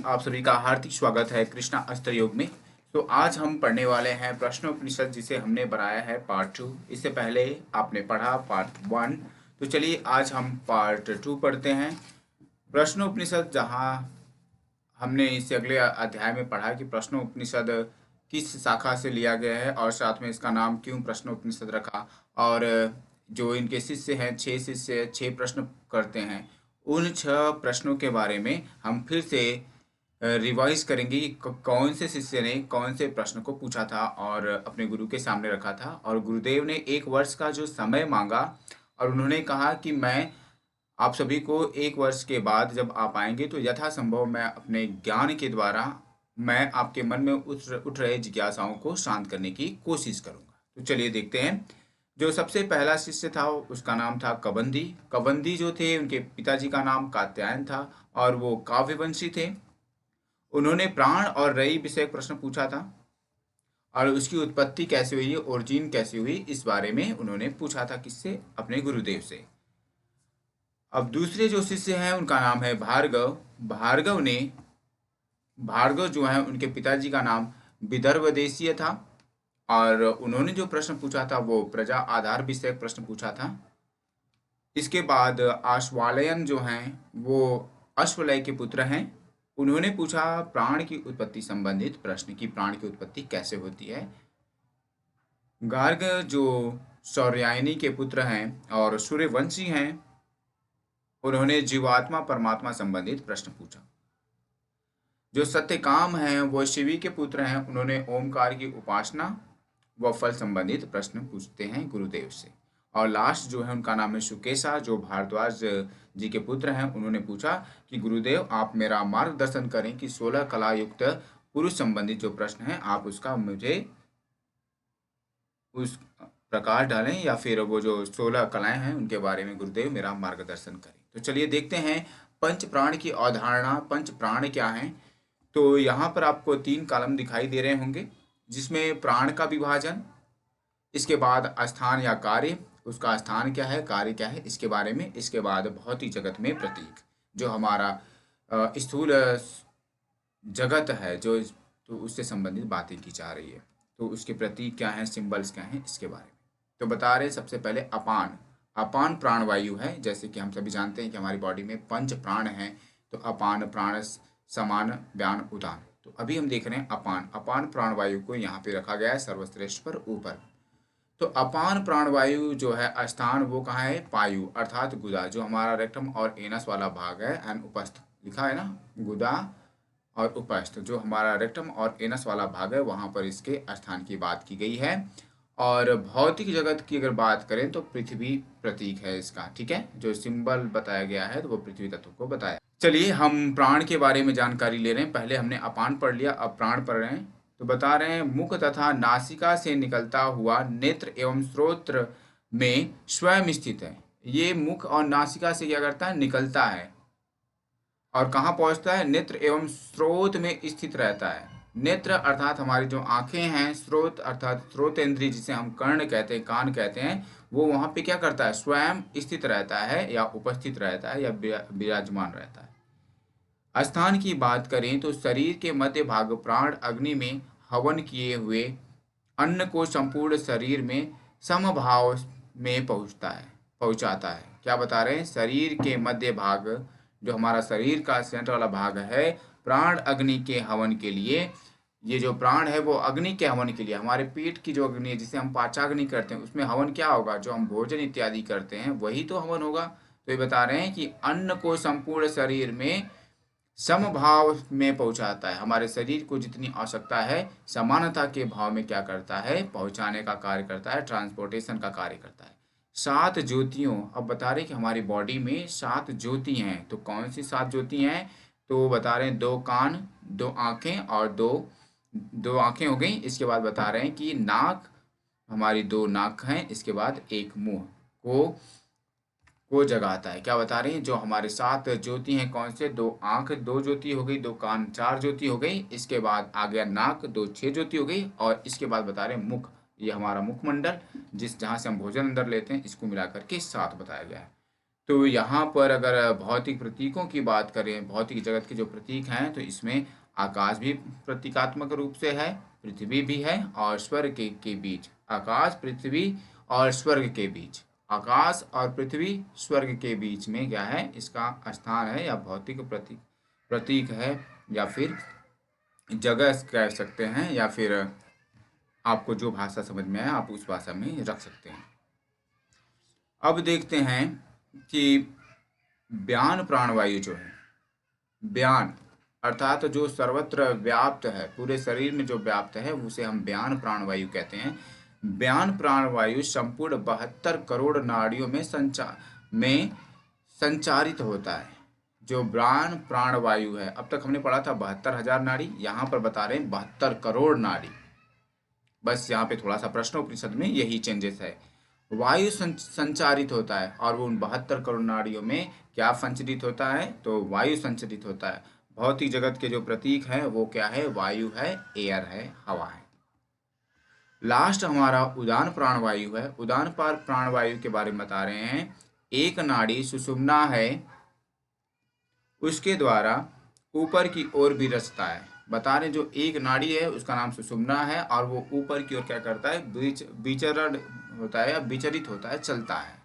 आप सभी का हार्दिक स्वागत है कृष्णा अस्त्र योग में। तो आज हम पढ़ने वाले हैं प्रश्नोपनिषद, जिसे हमने बनाया है पार्ट 2। इससे पहले आपने पढ़ा पार्ट 1। तो चलिए आज हम पार्ट 2 पढ़ते हैं प्रश्नोपनिषद, जहां हमने इससे अगले अध्याय में पढ़ा कि प्रश्नोपनिषद किस शाखा से लिया गया है और साथ में इसका नाम क्यों प्रश्नोपनिषद रखा। और जो इनके शिष्य हैं, 6 शिष्य 6 प्रश्न करते हैं, उन 6 प्रश्नों के बारे में हम फिर से रिवाइज करेंगे कि कौन से शिष्य ने कौन से प्रश्न को पूछा था और अपने गुरु के सामने रखा था। और गुरुदेव ने 1 वर्ष का जो समय मांगा और उन्होंने कहा कि मैं आप सभी को 1 वर्ष के बाद जब आप आएंगे तो यथासंभव मैं अपने ज्ञान के द्वारा मैं आपके मन में उठ रहे जिज्ञासाओं को शांत करने की कोशिश करूंगा। तो चलिए देखते हैं। जो सबसे पहला शिष्य था उसका नाम था कबंदी। कबंदी जो थे, उनके पिताजी का नाम कात्यायन था और वो काव्यवंशी थे। उन्होंने प्राण और रई विषय प्रश्न पूछा था और उसकी उत्पत्ति कैसे हुई, ओरिजिन कैसे हुई, इस बारे में उन्होंने पूछा था। किससे? अपने गुरुदेव से। अब दूसरे जो शिष्य हैं उनका नाम है भार्गव। भार्गव जो है, उनके पिताजी का नाम विदर्भ देशीय था और उन्होंने जो प्रश्न पूछा था वो प्रजा आधार विषय प्रश्न पूछा था। इसके बाद आश्वालयन जो हैं, वो अश्वलय के पुत्र हैं। उन्होंने पूछा प्राण की उत्पत्ति संबंधित प्रश्न की प्राण की उत्पत्ति कैसे होती है। गार्ग जो सौर्यायनी के पुत्र हैं और सूर्यवंशी हैं, उन्होंने जीवात्मा परमात्मा संबंधित प्रश्न पूछा। जो सत्यकाम हैं वो शिवी के पुत्र हैं, उन्होंने ओमकार की उपासना व फल संबंधित प्रश्न पूछते हैं गुरुदेव से। और लास्ट जो है उनका नाम है सुकेशा, जो भारद्वाज जी के पुत्र हैं। उन्होंने पूछा कि गुरुदेव आप मेरा मार्गदर्शन करें कि 16 कला युक्त पुरुष संबंधित जो प्रश्न है आप उसका मुझे उस प्रकार डालें, या फिर वो जो 16 कलाएं हैं उनके बारे में गुरुदेव मेरा मार्गदर्शन करें। तो चलिए देखते हैं पंच प्राण की अवधारणा। पंच प्राण क्या है? तो यहाँ पर आपको 3 कॉलम दिखाई दे रहे होंगे, जिसमें प्राण का विभाजन, इसके बाद स्थान या कार्य, उसका स्थान क्या है, कार्य क्या है, इसके बारे में, इसके बाद भौतिक जगत में प्रतीक, जो हमारा स्थूल जगत है जो तो उससे संबंधित बातें की जा रही है। तो उसके प्रतीक क्या हैं, सिंबल्स क्या हैं, इसके बारे में तो बता रहे हैं। सबसे पहले अपान। अपान प्राणवायु है। जैसे कि हम सभी जानते हैं कि हमारी बॉडी में 5 प्राण हैं। तो अपान, प्राण, समान, व्यान, उदान। तो अभी हम देख रहे हैं अपान। अपान प्राणवायु को यहाँ पे रखा गया है सर्वश्रेष्ठ पर ऊपर। तो अपान प्राणवायु जो है स्थान वो कहाँ है? पायु अर्थात गुदा, जो हमारा रेक्टम और एनस वाला भाग है। एंड उपस्थ लिखा है ना, गुदा और उपस्थ, जो हमारा रेक्टम और एनस वाला भाग है, वहाँ पर इसके स्थान की बात की गई है। और भौतिक जगत की अगर बात करें तो पृथ्वी प्रतीक है इसका। ठीक है, जो सिंबल बताया गया है तो वो पृथ्वी तत्व को बताया। चलिए हम प्राण के बारे में जानकारी ले रहे हैं। पहले हमने अपान पढ़ लिया, अब प्राण पढ़ रहे हैं। तो बता रहे हैं मुख तथा नासिका से निकलता हुआ नेत्र एवं श्रोत्र में स्वयं स्थित है। ये मुख और नासिका से क्या करता है? निकलता है और कहाँ पहुंचता है? नेत्र एवं स्रोत में स्थित रहता है। नेत्र अर्थात हमारी जो आंखें हैं, स्रोत अर्थात स्रोतेंद्रिय जिसे हम कर्ण कहते हैं, कान कहते हैं, वो वहाँ पे क्या करता है? स्वयं स्थित रहता है या उपस्थित रहता है या विराजमान रहता है। स्थान की बात करें तो शरीर के मध्य भाग प्राण अग्नि में हवन किए हुए अन्न को संपूर्ण शरीर में समभाव में पहुंचाता है। क्या बता रहे हैं? शरीर के मध्य भाग, जो हमारा शरीर का सेंटर वाला भाग है, प्राण अग्नि के हवन के लिए, ये जो प्राण है वो अग्नि के हवन के लिए, हमारे पेट की जो अग्नि है जिसे हम पाचाग्नि करते हैं, उसमें हवन क्या होगा? जो हम भोजन इत्यादि करते हैं वही तो हवन होगा। तो ये बता रहे हैं कि अन्न को संपूर्ण शरीर में समभाव में पहुंचाता है। हमारे शरीर को जितनी आवश्यकता है समानता के भाव में क्या करता है? पहुंचाने का कार्य करता है, ट्रांसपोर्टेशन का कार्य करता है। 7 ज्योतियों, अब बता रहे कि हमारी बॉडी में 7 ज्योति हैं। तो कौन सी 7 ज्योति हैं? तो बता रहे हैं 2 कान, 2 आंखें और दो आंखें हो गई। इसके बाद बता रहे हैं कि नाक, हमारी 2 नाक हैं, इसके बाद एक मुंह को जगाता है। क्या बता रहे हैं? जो हमारे 7 ज्योति हैं, कौन से? 2 आंख 2 ज्योति हो गई, 2 कान 4 ज्योति हो गई, इसके बाद आ गया नाक 2 6 ज्योति हो गई, और इसके बाद बता रहे हैं मुख, ये हमारा मुखमंडल जहाँ से हम भोजन अंदर लेते हैं, इसको मिला करके 7 बताया गया है। तो यहाँ पर अगर भौतिक प्रतीकों की बात करें, भौतिक जगत के जो प्रतीक हैं, तो इसमें आकाश भी प्रतीकात्मक रूप से है, पृथ्वी भी है, और स्वर्ग के बीच, आकाश, पृथ्वी और स्वर्ग के बीच, आकाश और पृथ्वी स्वर्ग के बीच में क्या है, इसका स्थान है, या भौतिक प्रतीक है, या फिर जगह कह सकते हैं, या फिर आपको जो भाषा समझ में आए आप उस भाषा में रख सकते हैं। अब देखते हैं कि व्यान प्राणवायु जो है, व्यान अर्थात जो सर्वत्र व्याप्त है, पूरे शरीर में जो व्याप्त है, उसे हम व्यान प्राणवायु कहते हैं। व्यान प्राणवायु संपूर्ण 72 करोड़ नाड़ियों में संचारित होता है। जो व्यान प्राणवायु है, अब तक हमने पढ़ा था 72,000 नाड़ी, यहाँ पर बता रहे हैं 72 करोड़ नाड़ी। बस यहाँ पे थोड़ा सा प्रश्नोपनिषद में यही चेंजेस है। वायु संचारित होता है, और वो उन 72 करोड़ नाड़ियों में क्या संचरित होता है, तो वायु संचरित होता है। भौतिक जगत के जो प्रतीक है वो क्या है, वायु है, एयर है, हवा है। लास्ट हमारा उदान प्राणवायु है। उदान प्राणवायु के बारे में बता रहे हैं, एक नाड़ी सुषुम्ना है, उसके द्वारा ऊपर की ओर भी रचता है। बता रहे जो एक नाड़ी है उसका नाम सुषुम्ना है, और वो ऊपर की ओर क्या करता है, विचरण होता है, या विचरित होता है, चलता है।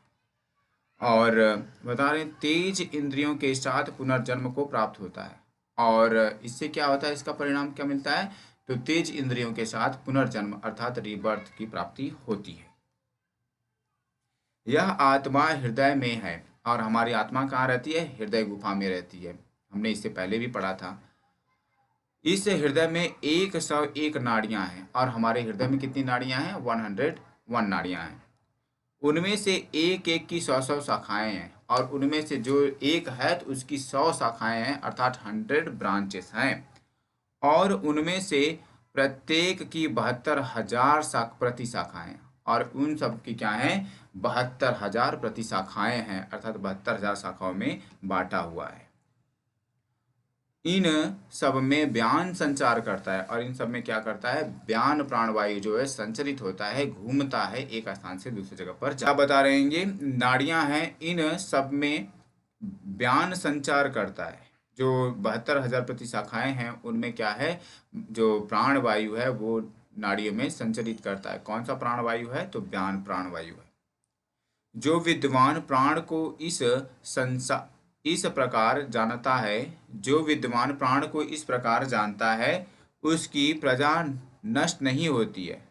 और बता रहे तेज इंद्रियों के साथ पुनर्जन्म को प्राप्त होता है, और इससे क्या होता है, इसका परिणाम क्या मिलता है, तो तेज इंद्रियों के साथ पुनर्जन्म अर्थात रीबर्थ की प्राप्ति होती है। यह आत्मा हृदय में है, और हमारी आत्मा कहाँ रहती है, हृदय गुफा में रहती है। हमने इससे पहले भी पढ़ा था। इस हृदय में 101 नाड़ियां हैं, और हमारे हृदय में कितनी नाड़ियां हैं, 101 नाड़ियां हैं। उनमें से एक एक की 100 शाखाएं हैं, और उनमें से जो एक है तो उसकी 100 शाखाएं हैं, अर्थात 100 ब्रांचेस हैं। और उनमें से प्रत्येक की 72,000 प्रति शाखाएं, और उन सब की क्या है, 72,000 प्रति शाखाएं हैं, अर्थात 72,000 शाखाओं में बांटा हुआ है। इन सब में व्यान संचार करता है, और इन सब में क्या करता है, व्यान प्राणवायु जो है संचरित होता है, घूमता है एक स्थान से दूसरी जगह पर। क्या बता रहे हैं, ये नाड़ियां हैं, इन सब में व्यान संचार करता है। जो 72,000 प्रति शाखाएं हैं उनमें क्या है, जो प्राणवायु है वो नाड़ियों में संचरित करता है। कौन सा प्राणवायु है, तो व्यान प्राणवायु है। जो विद्वान प्राण को इस प्रकार जानता है, जो विद्वान प्राण को इस प्रकार जानता है, उसकी प्रजा नष्ट नहीं होती है,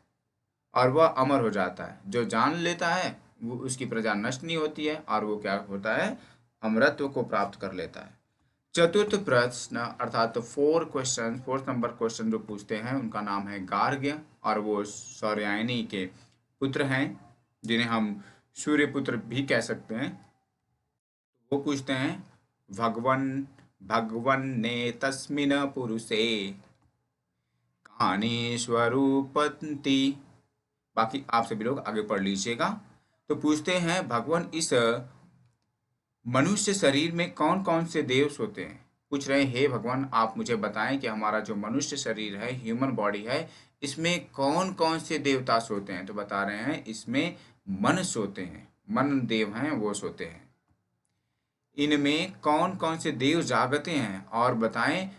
और वह अमर हो जाता है। जो जान लेता है वो, उसकी प्रजा नष्ट नहीं होती है, और वो क्या होता है, अमरत्व को प्राप्त कर लेता है। चतुर्थ प्रश्न अर्थात तो 4 नंबर क्वेश्चन जो पूछते हैं उनका नाम है गार्ग्य, और वो सौर्यायनी के पुत्र हैं, जिन्हें हम सूर्यपुत्र भी कह सकते हैं। वो पूछते हैं, भगवन ने तस्मिन पुरुषे कानि स्वरूपन्ति। बाकी आप सभी लोग आगे पढ़ लीजिएगा। तो पूछते हैं, भगवान इस मनुष्य शरीर में कौन कौन से देव सोते हैं। पूछ रहे हैं, हे भगवान आप मुझे बताएं कि हमारा जो मनुष्य शरीर है, ह्यूमन बॉडी है, इसमें कौन कौन से देवता सोते हैं। तो बता रहे हैं इसमें मन सोते हैं, मन देव हैं वो सोते हैं। इनमें कौन कौन से देव जागते हैं, और बताएं।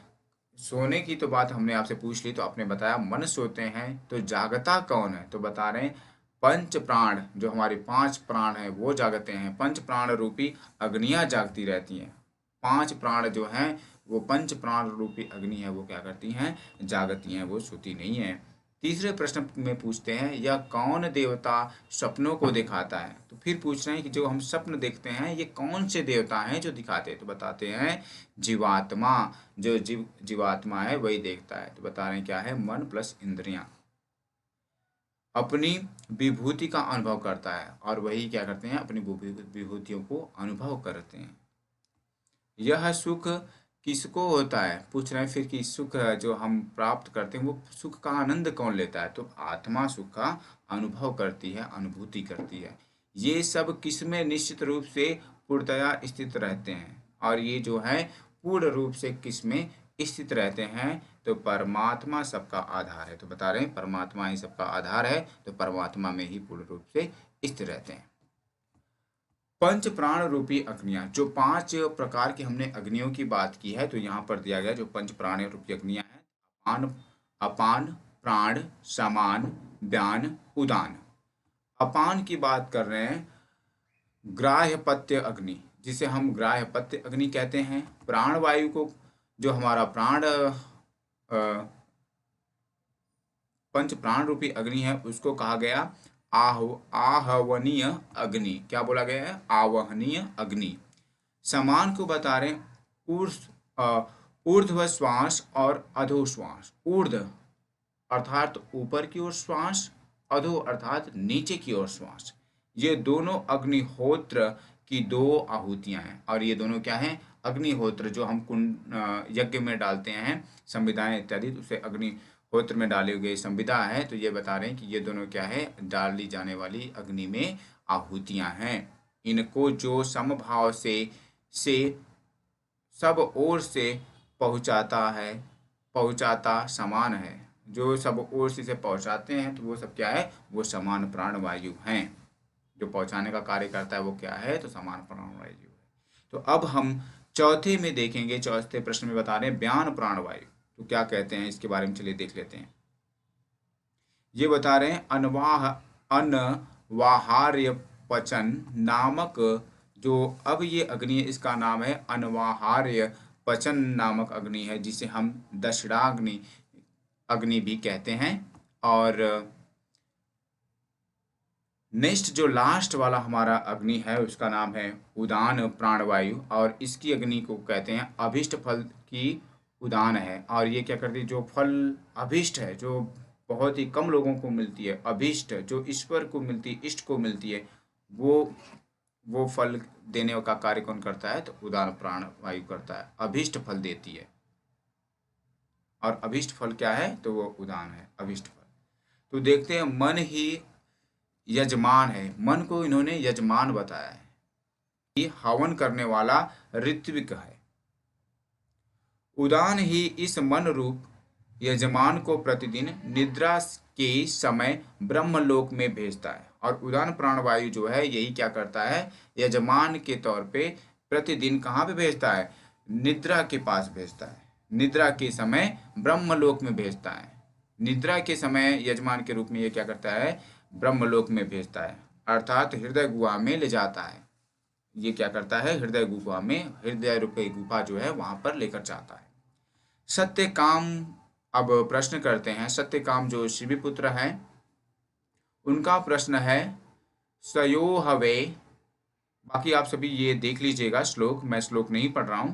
सोने की तो बात हमने आपसे पूछ ली, तो आपने बताया मन सोते हैं, तो जागता कौन है, तो बता रहे हैं पंच प्राण, जो हमारे 5 प्राण हैं वो जागते हैं। पंच प्राण रूपी अग्नियां जागती रहती हैं। 5 प्राण जो हैं वो पंच प्राण रूपी अग्नि है, वो क्या करती हैं, जागती हैं, वो सोती नहीं है। तीसरे प्रश्न में पूछते हैं, यह कौन देवता सपनों को दिखाता है। तो फिर पूछ रहे हैं कि जो हम स्वप्न देखते हैं ये कौन से देवता हैं जो दिखाते हैं। तो बताते हैं जीवात्मा, जो जीवात्मा है वही देखता है। तो बता रहे हैं क्या है, मन प्लस इंद्रियां अपनी विभूति का अनुभव करता है, और वही क्या करते हैं, अपनी विभूतियों को अनुभव करते हैं। यह सुख किसको होता है। पूछ रहे हैं फिर कि सुख जो हम प्राप्त करते हैं वो सुख का आनंद कौन लेता है। तो आत्मा सुख का अनुभव करती है, अनुभूति करती है। ये सब किसमें निश्चित रूप से पूर्णतया स्थित रहते हैं, और ये जो है पूर्ण रूप से किसमें स्थित रहते हैं, तो परमात्मा सबका आधार है। तो बता रहे हैं परमात्मा ही सबका आधार है, तो परमात्मा में ही पूर्ण रूप से स्थित रहते हैं। पंच प्राण रूपी अग्नियां, जो 5 प्रकार की हमने अग्नियों की बात की है, तो यहाँ पर दिया गया जो पंच प्राण रूपी अग्नियां हैं, अपान, अपान, प्राण, समान, व्यान, उदान। अपान की बात कर रहे हैं, ग्राह्यपत्य अग्नि, जिसे हम ग्राह्यपत्य अग्नि कहते हैं। प्राण वायु को, जो हमारा प्राण पंच प्राण रूपी अग्नि है, उसको कहा गया आहवनीय अग्नि। क्या बोला गया है? आवहनीय अग्नि। समान को बता रहे ऊर्ध्व श्वास और अधो श्वास। ऊर्ध्व अर्थात ऊपर की ओर श्वास, अधो अर्थात नीचे की ओर श्वास। ये दोनों अग्निहोत्र की 2 आहुतियां हैं। और ये दोनों क्या हैं? अग्निहोत्र, जो हम कुंड यज्ञ में डालते हैं, संविधाएं इत्यादि, उसे अग्निहोत्र में डाली गई संविदा है। तो ये बता रहे हैं कि ये दोनों क्या है? डाली जाने वाली अग्नि में आहुतियां हैं। इनको जो समभाव से सब ओर से पहुंचाता समान है। जो सब ओर से इसे पहुंचाते हैं, तो वो सब क्या है? वो समान प्राण वायु हैं। जो पहुंचाने का कार्य करता है वो क्या है? तो समान प्राण वायु है। तो अब हम चौथे में देखेंगे, चौथे प्रश्न में बता रहे हैं व्यान प्राण वायु। तो क्या कहते हैं इसके बारे में, चलिए देख लेते हैं। ये बता रहे हैं अनवाहार्य पचन नामक, जो अब ये अग्नि है, इसका नाम है अनवाहार्य पचन नामक अग्नि है, जिसे हम दशराग्नि अग्नि भी कहते हैं। और नेक्स्ट जो लास्ट वाला हमारा अग्नि है, उसका नाम है उदान प्राणवायु, और इसकी अग्नि को कहते हैं अभिष्ट फल की उदान है। और ये क्या करती है? जो फल अभिष्ट है, जो बहुत ही कम लोगों को मिलती है, अभिष्ट जो ईश्वर को मिलती, इष्ट को मिलती है, वो फल देने का कार्य कौन करता है? तो उदान प्राण वायु करता है, अभिष्ट फल देती है। और अभिष्ट फल क्या है? तो वो उदान है, अभिष्ट फल। तो देखते हैं, मन ही यजमान है। मन को इन्होंने यजमान बताया है कि हवन करने वाला ऋत्विक है। उदान ही इस मन रूप यजमान को प्रतिदिन निद्रा के समय ब्रह्मलोक में भेजता है। और उदान प्राणवायु जो है, यही क्या करता है? यजमान के तौर पे प्रतिदिन कहाँ पे भेजता है? निद्रा के पास भेजता है। निद्रा के समय ब्रह्मलोक में भेजता है। निद्रा के समय यजमान के रूप में ये क्या करता है? ब्रह्मलोक में भेजता है, अर्थात हृदय गुहा में ले जाता है। ये क्या करता है? हृदय गुहा में, हृदय रूपी गुफा जो है वहां पर लेकर जाता है। सत्यकाम, अब प्रश्न करते हैं। सत्यकाम जो शिवीपुत्र हैं, उनका प्रश्न है सयो हवे। बाकी आप सभी ये देख लीजिएगा श्लोक, मैं श्लोक नहीं पढ़ रहा हूं।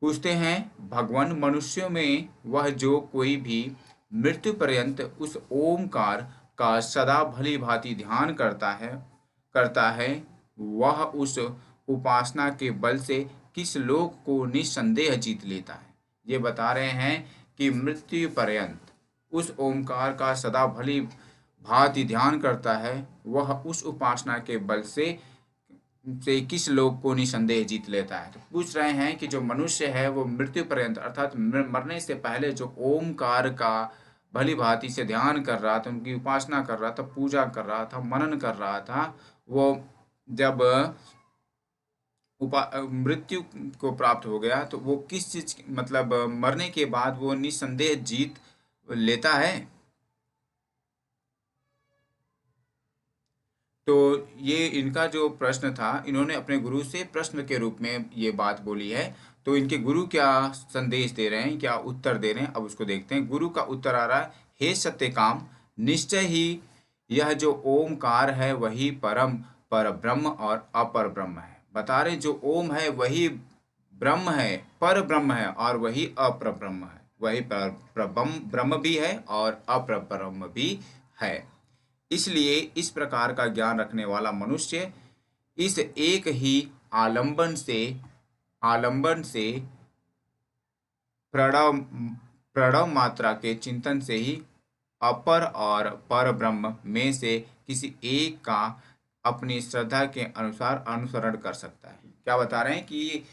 पूछते हैं, भगवान मनुष्यों में वह जो कोई भी मृत्यु पर्यंत उस ओमकार का सदा भली भांति ध्यान करता है, वह उस उपासना के बल से किस लोक को निस्संदेह जीत लेता है। ये बता रहे हैं कि मृत्यु पर्यंत उस ओमकार का सदा भली भांति ध्यान करता है, वह उस उपासना के बल से किस लोक को निसंदेह जीत लेता है। तो पूछ रहे हैं कि जो मनुष्य है वो मृत्यु पर्यंत, अर्थात मरने से पहले जो ओमकार का भली भांति से ध्यान कर रहा था, उनकी उपासना कर रहा था, पूजा कर रहा था, मनन कर रहा था, वो जब मृत्यु को प्राप्त हो गया, तो वो किस चीज, मतलब मरने के बाद वो निसंदेह जीत लेता है। तो ये इनका जो प्रश्न था, इन्होंने अपने गुरु से प्रश्न के रूप में ये बात बोली है। तो इनके गुरु क्या संदेश दे रहे हैं, क्या उत्तर दे रहे हैं, अब उसको देखते हैं। गुरु का उत्तर आ रहा है, हे सत्यकाम, निश्चय ही यह जो ओमकार है वही परम पर ब्रह्म और अपर ब्रह्म है। बता रहे जो ओम है वही ब्रह्म है, पर ब्रह्म है, और वही अपर ब्रह्म है। वही पर ब्रह्म भी है और अपर ब्रह्म भी है। इसलिए इस प्रकार का ज्ञान रखने वाला मनुष्य इस एक ही आलंबन से प्रणव प्रणव मात्रा के चिंतन से ही अपर और पर ब्रह्म में से किसी एक का अपनी श्रद्धा के अनुसार अनुसरण कर सकता है। क्या बता रहे हैं कि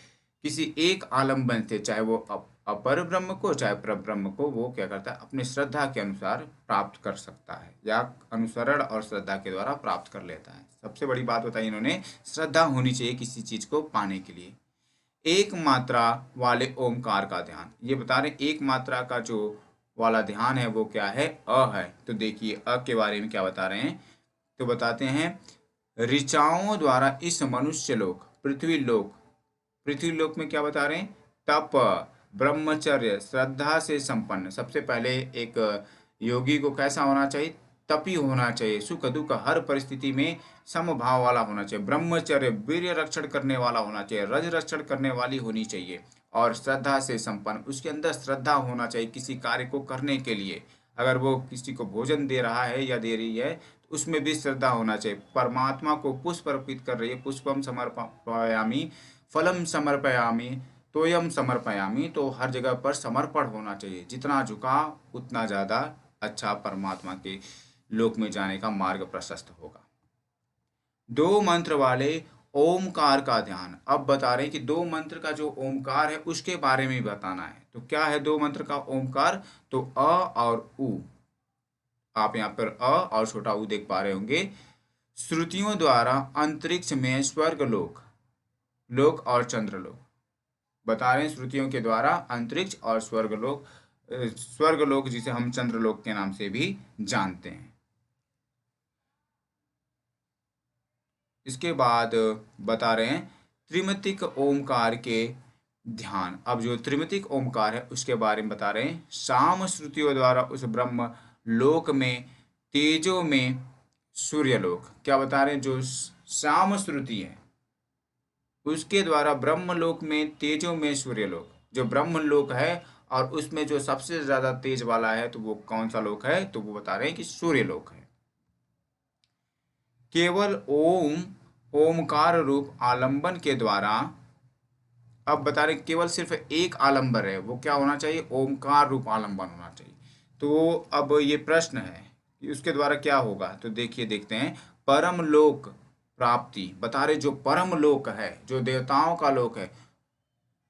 किसी एक आलंबन से, चाहे वो अपर ब्रह्म को चाहे पर ब्रह्म को वो क्या करता है, अपनी श्रद्धा के अनुसार प्राप्त कर सकता है या अनुसरण और श्रद्धा के द्वारा प्राप्त कर लेता है। सबसे बड़ी बात बताई इन्होंने, श्रद्धा होनी चाहिए किसी चीज को पाने के लिए। एक मात्रा वाले ओमकार का ध्यान, ये बता रहे एक मात्रा का जो वाला ध्यान है वो क्या है, अ है। तो देखिए अ के बारे में क्या बता रहे हैं, तो बताते हैं ऋचाओं द्वारा इस मनुष्य लोक पृथ्वी लोक में क्या बता रहे हैं, तप, ब्रह्मचर्य, श्रद्धा से संपन्न। सबसे पहले एक योगी को कैसा होना चाहिए, तपी होना चाहिए, सुख दुख हर परिस्थिति में समभाव वाला होना चाहिए, ब्रह्मचर्य वीर्य रक्षण करने वाला होना चाहिए, रज रक्षण करने वाली होनी चाहिए, और श्रद्धा से संपन्न, उसके अंदर श्रद्धा होना चाहिए किसी कार्य को करने के लिए। अगर वो किसी को भोजन दे रहा है या दे रही है तो उसमें भी श्रद्धा होना चाहिए। परमात्मा को पुष्प अर्पित कर रही है, पुष्पम समर्पयामि फलम समर्पयामि तोयम समर्पयामि, तो हर जगह पर समर्पण होना चाहिए। जितना झुका उतना ज़्यादा अच्छा परमात्मा के लोक में जाने का मार्ग प्रशस्त होगा। दो मंत्र वाले ओमकार का ध्यान, अब बता रहे हैं कि दो मंत्र का जो ओमकार है उसके बारे में बताना है। तो क्या है दो मंत्र का ओमकार, तो अ और उ। आप यहाँ पर अ और छोटा उ देख पा रहे होंगे। श्रुतियों द्वारा अंतरिक्ष में स्वर्ग लोक, लोक और चंद्रलोक बता रहे हैं, श्रुतियों के द्वारा अंतरिक्ष और स्वर्गलोक, स्वर्गलोक जिसे हम चंद्रलोक के नाम से भी जानते हैं। इसके बाद बता रहे हैं त्रिमतिक ओमकार के ध्यान। अब जो त्रिमतिक ओमकार है उसके बारे में बता रहे हैं, शाम श्रुतियों द्वारा उस ब्रह्म लोक में तेजो में सूर्यलोक, क्या बता रहे हैं, जो शाम श्रुति है उसके द्वारा ब्रह्मलोक में तेजो में सूर्यलोक, जो ब्रह्मलोक है और उसमें जो सबसे ज्यादा तेज वाला है तो वो कौन सा लोक है, तो वो बता रहे हैं कि सूर्यलोक है। केवल ओमकार रूप आलंबन के द्वारा, अब बता रहे केवल सिर्फ एक आलंबर है, वो क्या होना चाहिए, ओमकार रूप आलंबन होना चाहिए। तो अब ये प्रश्न है कि उसके द्वारा क्या होगा, तो देखिए देखते हैं। परम लोक प्राप्ति बता रहे, जो परम लोक है, जो देवताओं का लोक है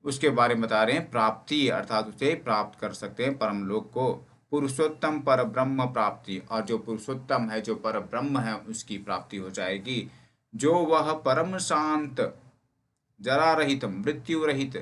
उसके बारे में बता रहे हैं, प्राप्ति अर्थात उसे प्राप्त कर सकते हैं परम लोक को। पुरुषोत्तम पर ब्रह्म प्राप्ति, और जो पुरुषोत्तम है, जो पर ब्रह्म है, उसकी प्राप्ति हो जाएगी। जो वह परम शांत, जरा रहित, मृत्यु रहित,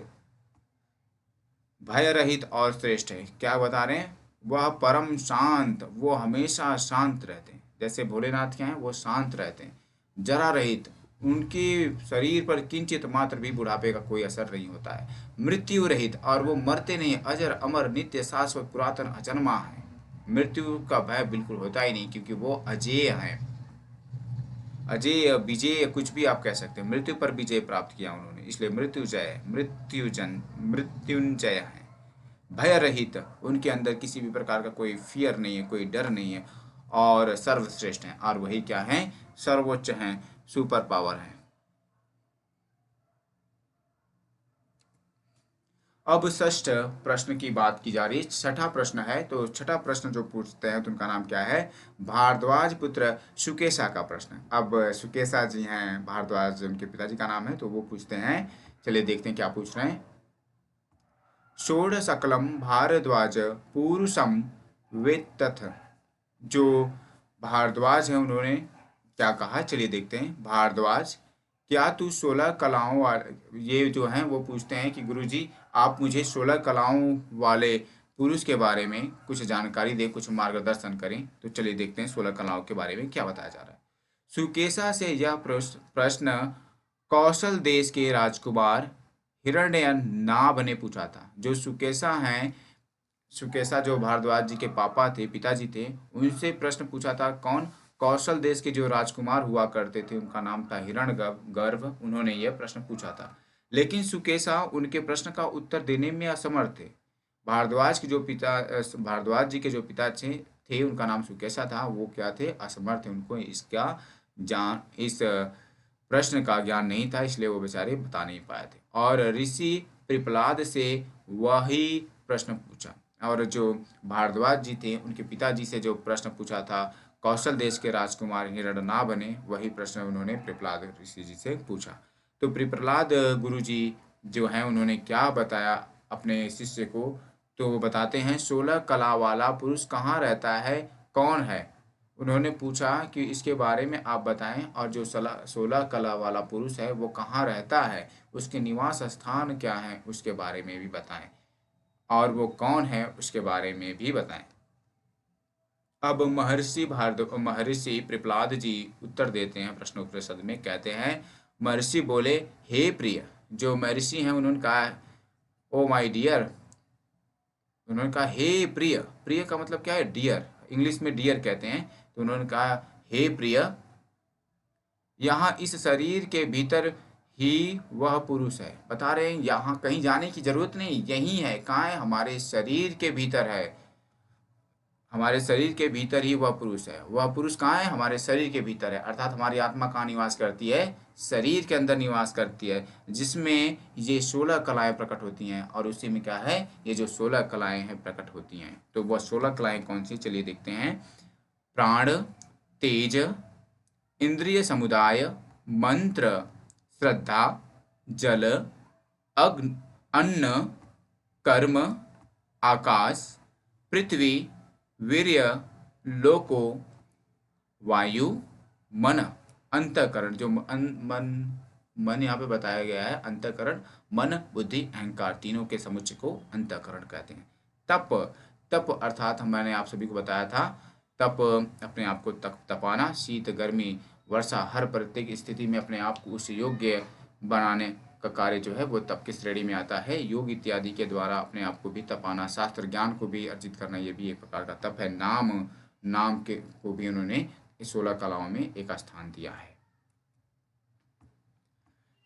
भय रहित और श्रेष्ठ है। क्या बता रहे हैं, वह परम शांत, वो हमेशा शांत रहते हैं, जैसे भोलेनाथ क्या हैं, वो शांत रहते हैं। जरा रहित, उनके शरीर पर किंचित मात्र भी बुढ़ापे का कोई असर नहीं होता है। मृत्यु रहित, और वो मरते नहीं, अजर अमर नित्य शाश्वत पुरातन अजन्मा है। मृत्यु का भय बिल्कुल होता ही नहीं, क्योंकि वो अजेय है। अजेय विजय कुछ भी आप कह सकते हैं, मृत्यु पर विजय प्राप्त किया उन्होंने, इसलिए मृत्युंजय है। भय रहित, उनके अंदर किसी भी प्रकार का कोई फियर नहीं है, कोई डर नहीं है, और सर्वश्रेष्ठ हैं, और वही क्या है, सर्वोच्च हैं, सुपर पावर है। अब षष्ठ प्रश्न की बात की जा रही है, छठा प्रश्न है। तो छठा प्रश्न जो पूछते हैं तो उनका नाम क्या है, भारद्वाज पुत्र सुकेशा का प्रश्न। अब सुकेशा जी हैं, भारद्वाज उनके पिताजी का नाम है, तो वो पूछते हैं, चलिए देखते हैं क्या पूछ रहे हैं। षोडशकलम भारद्वाज पुरुषम वेत्तथ, जो भारद्वाज है उन्होंने क्या कहा, चलिए देखते हैं। भारद्वाज, क्या तू 16 कलाओं वाले, ये जो हैं वो पूछते हैं कि गुरुजी आप मुझे 16 कलाओं वाले पुरुष के बारे में कुछ जानकारी दें, कुछ मार्गदर्शन करें। तो चलिए देखते हैं 16 कलाओं के बारे में क्या बताया जा रहा है। सुकेशा से यह प्रश्न कौशल देश के राजकुमार हिरण्यनाभ ने पूछा था। जो सुकेशा हैं, सुकेशा जो भारद्वाज जी के पापा थे, पिताजी थे, उनसे प्रश्न पूछा था। कौन, कौशल देश के जो राजकुमार हुआ करते थे, उनका नाम था हिरण्यगर्भ, उन्होंने यह प्रश्न पूछा था। लेकिन सुकेशा उनके प्रश्न का उत्तर देने में असमर्थ थे। भारद्वाज जी के जो पिता थे उनका नाम सुकेशा था, वो क्या थे, असमर्थ थे, उनको इस प्रश्न का ज्ञान नहीं था, इसलिए वो बेचारे बता नहीं पाए थे। और ऋषि पिपलाद से वही प्रश्न पूछा, और जो भारद्वाज जी थे उनके पिताजी से जो प्रश्न पूछा था कौशल देश के राजकुमार हिरण्यनाभ ने, वही प्रश्न उन्होंने पिपलाद ऋषि जी से पूछा। तो पिपलाद गुरु जी जो हैं उन्होंने क्या बताया, अपने शिष्य को, तो वो बताते हैं 16 कला वाला पुरुष कहाँ रहता है, कौन है। उन्होंने पूछा कि इसके बारे में आप बताएं, और जो 16 कला वाला पुरुष है वो कहाँ रहता है, उसके निवास स्थान क्या है उसके बारे में भी बताएं, और वो कौन है उसके बारे में भी बताएं। अब महर्षि प्रहलाद जी उत्तर देते हैं प्रश्नोपनिषद में, कहते हैं महर्षि बोले, हे प्रिय। जो महर्षि हैं उन्होंने कहा ओ माय डियर, उन्होंने कहा हे प्रिय। प्रिय का मतलब क्या है, डियर, इंग्लिश में डियर कहते हैं। तो उन्होंने कहा हे प्रिय, यहाँ इस शरीर के भीतर ही वह पुरुष है। बता रहे हैं यहाँ कहीं जाने की जरूरत नहीं, यही है। कहाँ है, हमारे शरीर के भीतर है, हमारे शरीर के भीतर ही वह पुरुष है। वह पुरुष कहाँ है, हमारे शरीर के भीतर है, अर्थात हमारी आत्मा कहाँ निवास करती है, शरीर के अंदर निवास करती है, जिसमें ये 16 कलाएं प्रकट होती हैं। और उसी में क्या है, ये जो 16 कलाएं हैं प्रकट होती हैं। तो वह 16 कलाएं कौन सी, चलिए देखते हैं। प्राण, तेज, इंद्रिय समुदाय, मंत्र, श्रद्धा, जल, अग्नि, अन्न, कर्म, आकाश, पृथ्वी, वीर्य, लोको, वायु, मन, अंतःकरण। जो मन यहाँ पे बताया गया है, अंतःकरण, मन, बुद्धि, अहंकार, तीनों के समुच्चय को अंतःकरण कहते हैं। तप, तप अर्थात मैंने आप सभी को बताया था, तप अपने आप को तपाना, शीत, गर्मी, वर्षा, हर प्रत्येक स्थिति में अपने आप को उस योग्य बनाने का कार्य जो है वो तप की श्रेणी में आता है। योग इत्यादि के द्वारा अपने आप को भी तपाना, शास्त्र ज्ञान को भी अर्जित करना, ये भी एक प्रकार का तप है। नाम के को भी उन्होंने इस 16 कलाओं में एक स्थान दिया है।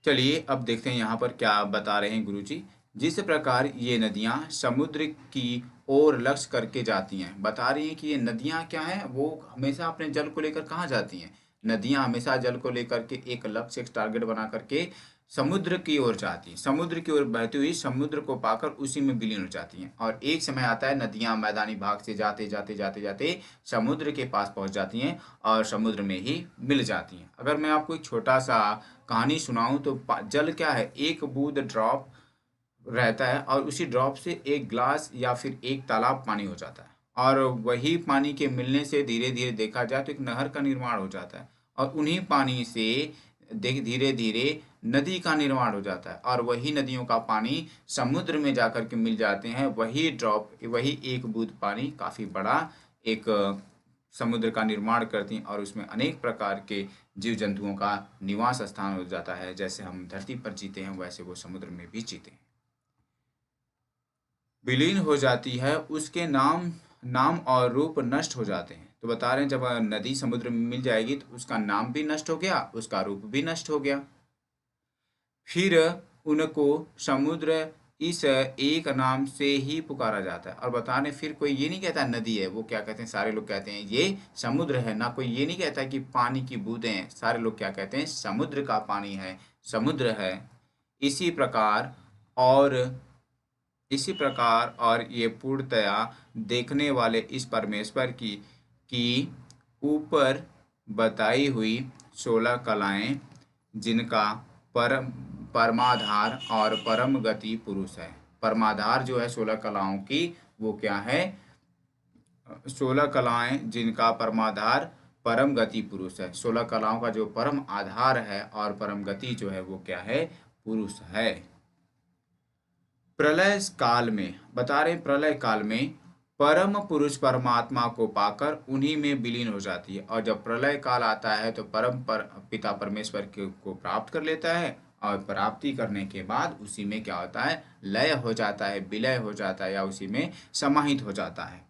चलिए अब देखते हैं यहाँ पर क्या बता रहे हैं गुरुजी। जिस प्रकार ये नदियाँ समुद्र की ओर लक्ष्य करके जाती हैं, बता रही हैं कि ये नदियाँ क्या हैं, वो हमेशा अपने जल को लेकर कहाँ जाती हैं। नदियाँ हमेशा जल को लेकर के एक लक्ष्य, एक टारगेट बना करके समुद्र की ओर जाती हैं, समुद्र की ओर बहती हुई समुद्र को पाकर उसी में विलीन हो जाती हैं। और एक समय आता है नदियाँ मैदानी भाग से जाते जाते जाते जाते समुद्र के पास पहुंच जाती हैं और समुद्र में ही मिल जाती हैं। अगर मैं आपको एक छोटा सा कहानी सुनाऊं तो जल क्या है, एक बूंद ड्रॉप रहता है और उसी ड्रॉप से एक ग्लास या फिर एक तालाब पानी हो जाता है। और वही पानी के मिलने से धीरे धीरे देखा जाए तो एक नहर का निर्माण हो जाता है, और उन्हीं पानी से धीरे धीरे नदी का निर्माण हो जाता है, और वही नदियों का पानी समुद्र में जाकर के मिल जाते हैं। वही ड्रॉप, वही एक बूंद पानी काफी बड़ा एक समुद्र का निर्माण करती हैं, और उसमें अनेक प्रकार के जीव जंतुओं का निवास स्थान हो जाता है। जैसे हम धरती पर जीते हैं वैसे वो समुद्र में भी जीते हैं। विलीन हो जाती है, उसके नाम और रूप नष्ट हो जाते हैं। तो बता रहे हैं जब नदी समुद्र में मिल जाएगी तो उसका नाम भी नष्ट हो गया, उसका रूप भी नष्ट हो गया। फिर उनको समुद्र इस एक नाम से ही पुकारा जाता है। और बता रहे फिर कोई ये नहीं कहता नदी है, वो क्या कहते हैं, सारे लोग कहते हैं ये समुद्र है। ना कोई ये नहीं कहता कि पानी की बूंदें हैं, सारे लोग क्या कहते हैं, समुद्र का पानी है, समुद्र है। इसी प्रकार और इसी प्रकार और ये पूर्णतया देखने वाले इस परमेश्वर की ऊपर बताई हुई 16 कलाएं, जिनका परमाधार और परम गति पुरुष है। परमाधार जो है 16 कलाओं की, वो क्या है, 16 कलाएं जिनका परमाधार परम गति पुरुष है। 16 कलाओं का जो परम आधार है और परम गति जो है वो क्या है, पुरुष है। प्रलय काल में बता रहे, प्रलय काल में परम पुरुष परमात्मा को पाकर उन्हीं में विलीन हो जाती है। और जब प्रलय काल आता है तो पिता परमेश्वर को प्राप्त कर लेता है, और प्राप्ति करने के बाद उसी में क्या होता है, लय हो जाता है, विलय हो जाता है, या उसी में समाहित हो जाता है।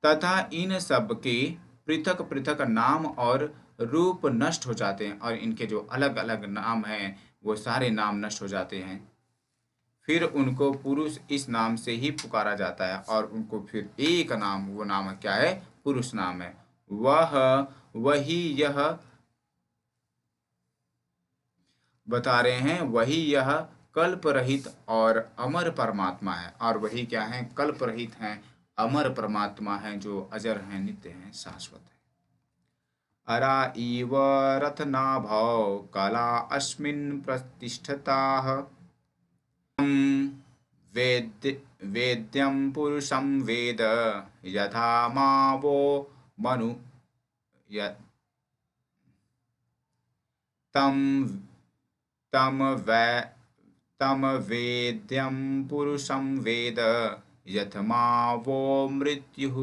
तथा इन सब के पृथक पृथक नाम और रूप नष्ट हो जाते हैं, और इनके जो अलग अलग नाम हैं वो सारे नाम नष्ट हो जाते हैं। फिर उनको पुरुष इस नाम से ही पुकारा जाता है, और उनको फिर एक नाम, वो नाम क्या है, पुरुष नाम है। वही यह बता रहे हैं, वही यह कल्प रहित और अमर परमात्मा है। और वही क्या है, कल्प रहित है, अमर परमात्मा है, जो अजर है, नित्य है, शाश्वत है। अरा इव रथनाभौ कला अस्मिन् प्रतिष्ठताः वेद्यं पुरुषं वेद यथा मावो मनु य तं तं वै तं वेद्यं पुरुषं वेद यथमावो मृत्युः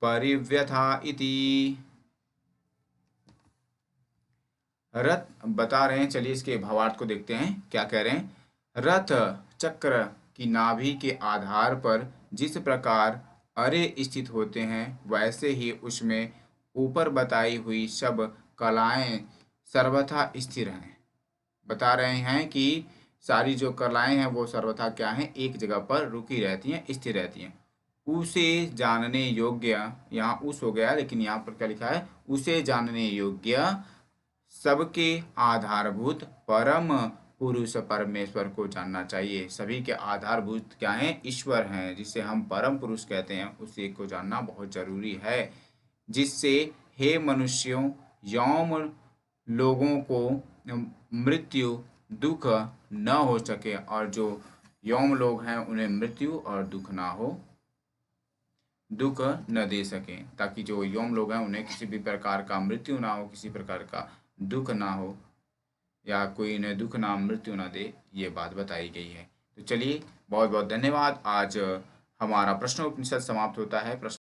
परिव्यथा इति। रथ बता रहे हैं, चलिए इसके भावार्थ को देखते हैं क्या कह रहे हैं। रथ चक्र की नाभि के आधार पर जिस प्रकार अरे स्थित होते हैं, वैसे ही उसमें ऊपर बताई हुई सब कलाएं सर्वथा स्थिर हैं। बता रहे हैं कि सारी जो कलाएं हैं वो सर्वथा क्या हैं, एक जगह पर रुकी रहती हैं, स्थिर रहती हैं। उसे जानने योग्य, यहाँ उस हो गया लेकिन यहाँ पर क्या लिखा है, उसे जानने योग्य सबके आधारभूत परम पुरुष परमेश्वर को जानना चाहिए। सभी के आधारभूत क्या हैं, ईश्वर हैं, जिसे हम परम पुरुष कहते हैं, उसी को जानना बहुत जरूरी है। जिससे हे मनुष्यों, यौम लोगों को मृत्यु दुख न हो सके, और जो यौम लोग हैं उन्हें मृत्यु और दुख ना हो, दुख न दे सकें, ताकि जो यौम लोग हैं उन्हें किसी भी प्रकार का मृत्यु ना हो, किसी प्रकार का दुख ना हो, या कोई इन्हें दुख ना मृत्यु ना दे, ये बात बताई गई है। तो चलिए बहुत बहुत धन्यवाद। आज हमारा प्रश्न उपनिषद समाप्त होता है। प्रश्न